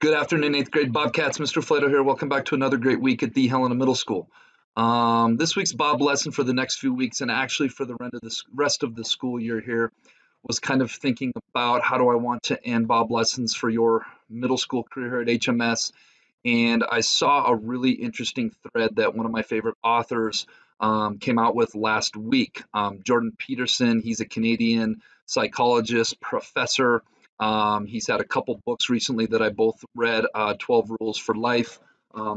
Good afternoon, eighth grade Bobcats. Mr. Flato here. Welcome back to another great week at the Helena Middle School. This week's Bob lesson for the next few weeks, and actually for the rest of the school year here, was kind of thinking about how do I want to end Bob lessons for your middle school career here at HMS. And I saw a really interesting thread that one of my favorite authors came out with last week. Jordan Peterson, he's a Canadian psychologist, professor. He's had a couple books recently that I both read, 12 Rules for Life.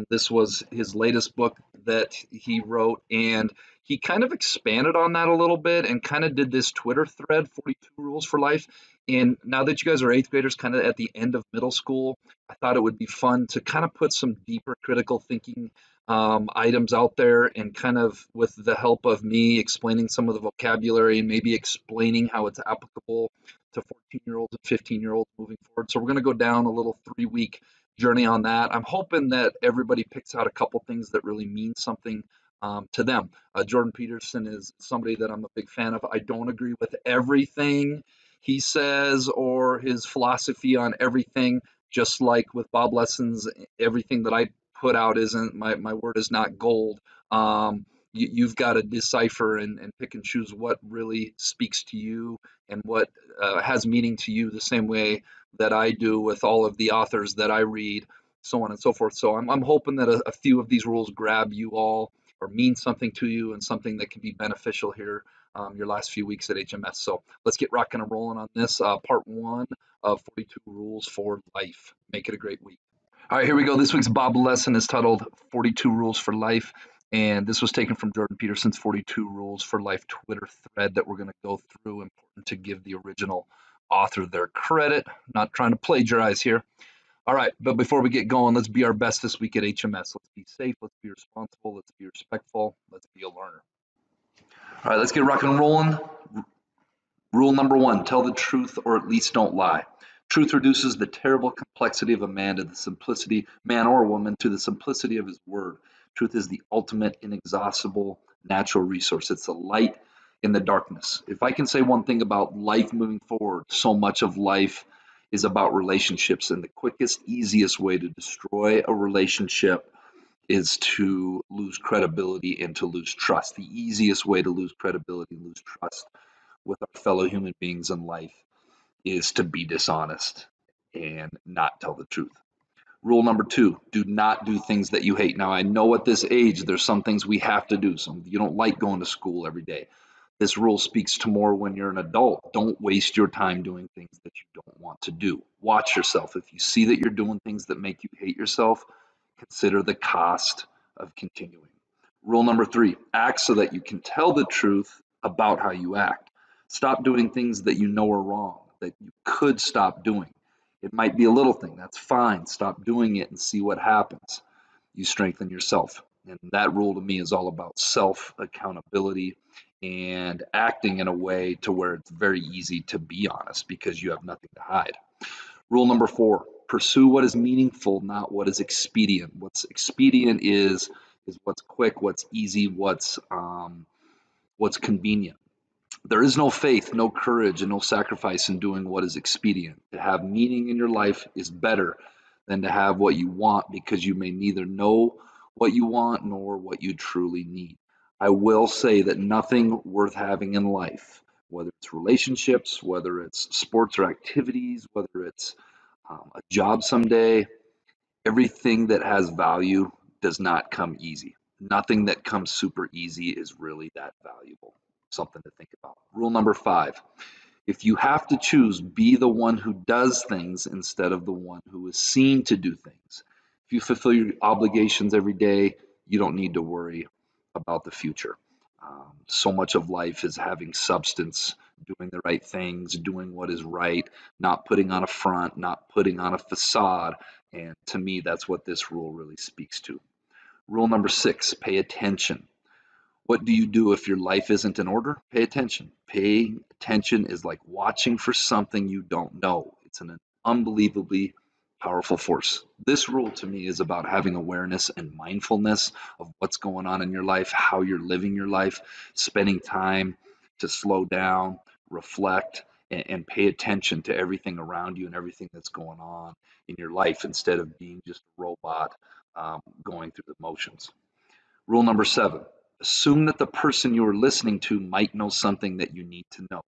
This was his latest book that he wrote, and he kind of expanded on that a little bit and kind of did this Twitter thread, 42 Rules for Life. And now that you guys are eighth graders, kind of at the end of middle school, I thought it would be fun to kind of put some deeper critical thinking items out there, and kind of with the help of me explaining some of the vocabulary and maybe explaining how it's applicable to 14-year-olds and 15-year-olds moving forward. So we're going to go down a little 3-week journey on that. I'm hoping that everybody picks out a couple things that really mean something to them. Jordan Peterson is somebody that I'm a big fan of. I don't agree with everything he says or his philosophy on everything. Just like with Bob Lessons, everything that I put out isn't my word is not gold. You've got to decipher and pick and choose what really speaks to you and what has meaning to you, the same way that I do with all of the authors that I read, so on and so forth. So I'm hoping that a few of these rules grab you all or mean something to you, and something that can be beneficial here your last few weeks at HMS. So let's get rocking and rolling on this part one of 42 Rules for Life. Make it a great week. All right, here we go. This week's Bob lesson is titled 42 Rules for Life. And this was taken from Jordan Peterson's 42 Rules for Life Twitter thread that we're going to go through. Important to give the original author their credit. Not trying to plagiarize here. All right, but before we get going, let's be our best this week at HMS. Let's be safe, let's be responsible, let's be respectful, let's be a learner. All right, let's get rocking and rolling. Rule number one, tell the truth or at least don't lie. Truth reduces the terrible complexity of a man to the simplicity, man or woman, to the simplicity of his word. Truth is the ultimate, inexhaustible, natural resource. It's the light in the darkness. If I can say one thing about life moving forward, so much of life is about relationships. And the quickest, easiest way to destroy a relationship is to lose credibility and to lose trust. The easiest way to lose credibility and lose trust with our fellow human beings in life is to be dishonest and not tell the truth. Rule number two, do not do things that you hate. Now, I know at this age, there's some things we have to do. Some you don't like going to school every day. This rule speaks to more when you're an adult. Don't waste your time doing things that you don't want to do. Watch yourself. If you see that you're doing things that make you hate yourself, consider the cost of continuing. Rule number three, act so that you can tell the truth about how you act. Stop doing things that you know are wrong, that you could stop doing. It might be a little thing, that's fine. Stop doing it and see what happens. You strengthen yourself. And that rule to me is all about self accountability and acting in a way to where it's very easy to be honest because you have nothing to hide. Rule number four, pursue what is meaningful, not what is expedient. What's expedient is what's quick, what's easy, what's convenient. There is no faith, no courage, and no sacrifice in doing what is expedient. To have meaning in your life is better than to have what you want, because you may neither know what you want nor what you truly need. I will say that nothing worth having in life, whether it's relationships, whether it's sports or activities, whether it's a job someday, everything that has value does not come easy. Nothing that comes super easy is really that valuable. Something to think about. Rule number five, if you have to choose, be the one who does things instead of the one who is seen to do things. If you fulfill your obligations every day, you don't need to worry about the future. So much of life is having substance, doing the right things, doing what is right, not putting on a front, not putting on a facade. And to me, that's what this rule really speaks to. Rule number six, pay attention. What do you do if your life isn't in order? Pay attention. Paying attention is like watching for something you don't know. It's an unbelievably powerful force. This rule to me is about having awareness and mindfulness of what's going on in your life, how you're living your life, spending time to slow down, reflect, and pay attention to everything around you and everything that's going on in your life instead of being just a robot going through the motions. Rule number 7, assume that the person you are listening to might know something that you need to know.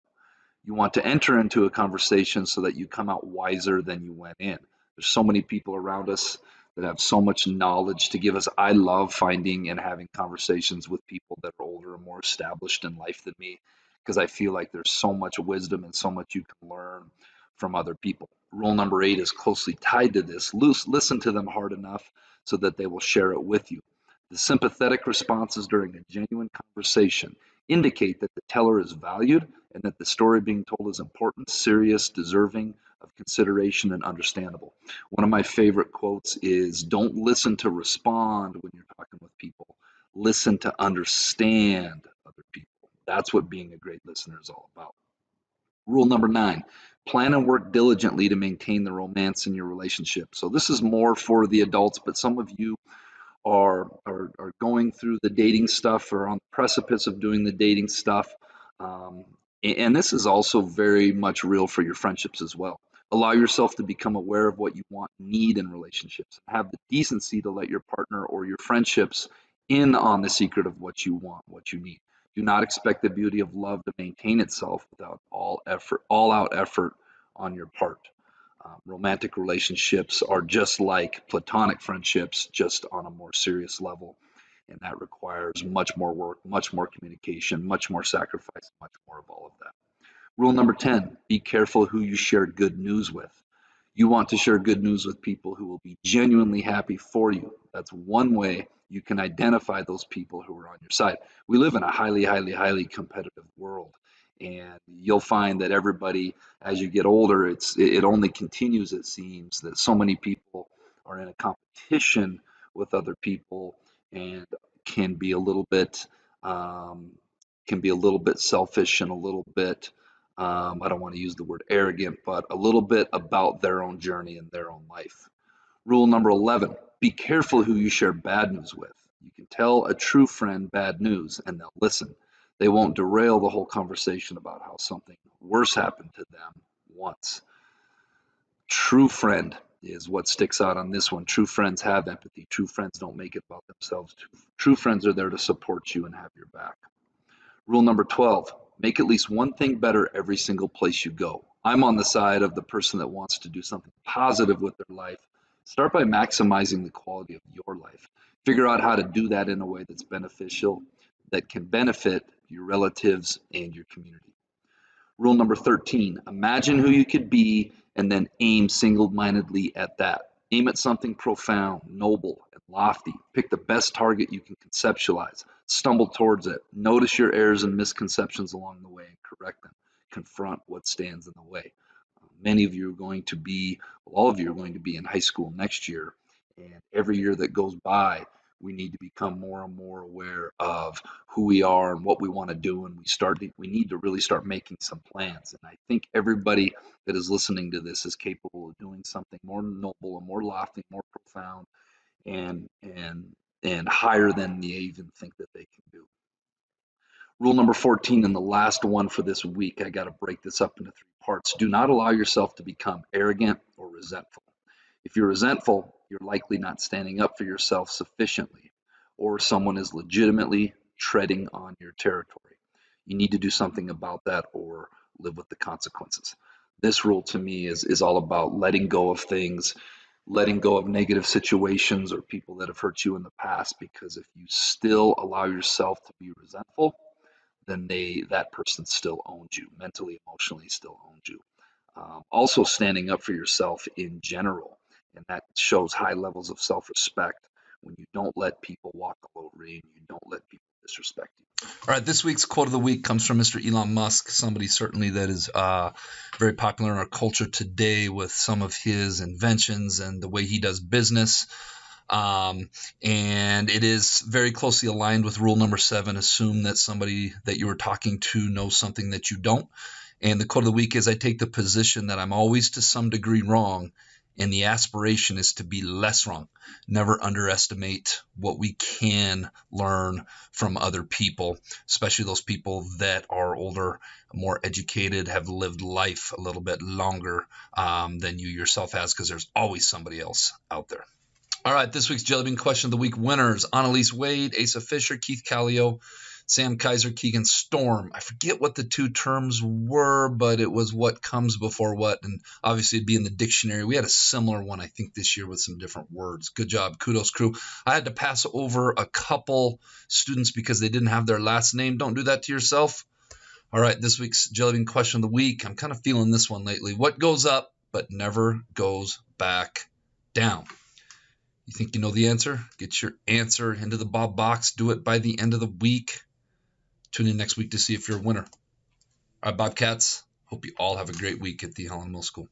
You want to enter into a conversation so that you come out wiser than you went in. There's so many people around us that have so much knowledge to give us. I love finding and having conversations with people that are older and more established in life than me because I feel like there's so much wisdom and so much you can learn from other people. Rule number 8 is closely tied to this. Listen to them hard enough so that they will share it with you. The sympathetic responses during a genuine conversation indicate that the teller is valued and that the story being told is important, serious, deserving of consideration, and understandable. One of my favorite quotes is, don't listen to respond when you're talking with people. Listen to understand other people. That's what being a great listener is all about. Rule number 9, plan and work diligently to maintain the romance in your relationship. So this is more for the adults, but some of you are going through the dating stuff or on the precipice of doing the dating stuff. Um, and this is also very much real for your friendships as well. Allow yourself to become aware of what you want, need in relationships. Have the decency to let your partner or your friendships in on the secret of what you want, what you need. Do not expect the beauty of love to maintain itself without all out effort on your part. Romantic relationships are just like platonic friendships, just on a more serious level. And that requires much more work, much more communication, much more sacrifice, much more of all of that. Rule number 10, be careful who you share good news with. You want to share good news with people who will be genuinely happy for you. That's one way you can identify those people who are on your side. We live in a highly, highly, highly competitive world. And you'll find that everybody, as you get older, it only continues, it seems, that so many people are in a competition with other people and can be a little bit um, selfish and a little bit I don't want to use the word arrogant, but a little bit about their own journey and their own life. Rule number 11, be careful who you share bad news with. You can tell a true friend bad news and they'll listen. They won't derail the whole conversation about how something worse happened to them once. True friend is what sticks out on this one. True friends have empathy. True friends don't make it about themselves. True friends are there to support you and have your back. Rule number 12, make at least one thing better every single place you go. I'm on the side of the person that wants to do something positive with their life. Start by maximizing the quality of your life. Figure out how to do that in a way that's beneficial, that can benefit your relatives and your community. Rule number 13, imagine who you could be and then aim single-mindedly at that. Aim at something profound, noble, and lofty. Pick the best target you can conceptualize. Stumble towards it. Notice your errors and misconceptions along the way and correct them. Confront what stands in the way. Many of you are going to be, well, all of you are going to be in high school next year. And every year that goes by, we need to become more and more aware of who we are and what we want to do. And we need to really start making some plans. And I think everybody that is listening to this is capable of doing something more noble and more lofty, more profound, and higher than they even think that they can do. Rule number 14, and the last one for this week, I got to break this up into 3 parts. Do not allow yourself to become arrogant or resentful. If you're resentful, you're likely not standing up for yourself sufficiently, or someone is legitimately treading on your territory. You need to do something about that or live with the consequences. This rule to me is all about letting go of things, letting go of negative situations or people that have hurt you in the past, because if you still allow yourself to be resentful, then that person still owns you, mentally, emotionally still owns you. Also standing up for yourself in general, and that shows high levels of self-respect when you don't let people walk all over you and you don't let people disrespect you. All right, this week's quote of the week comes from Mr. Elon Musk, somebody certainly that is very popular in our culture today with some of his inventions and the way he does business. And it is very closely aligned with rule number 7, assume that somebody that you are talking to knows something that you don't. And the quote of the week is, I take the position that I'm always to some degree wrong And the aspiration is to be less wrong. Never underestimate what we can learn from other people, especially those people that are older, more educated, have lived life a little bit longer than you yourself has, because there's always somebody else out there. All right, this week's Jelly Bean Question of the Week winners: Annalise Wade, Asa Fisher, Keith Callio, Sam Kaiser, Keegan Storm. I forget what the two terms were, but it was what comes before what, and obviously it'd be in the dictionary. We had a similar one, I think, this year with some different words. Good job. Kudos, crew. I had to pass over a couple students because they didn't have their last name. Don't do that to yourself. All right, this week's Jelly Bean Question of the Week. I'm kind of feeling this one lately. What goes up but never goes back down? You think you know the answer? Get your answer into the Bob box. Do it by the end of the week. Tune in next week to see if you're a winner. All right, Bobcats, hope you all have a great week at the Helena Middle School.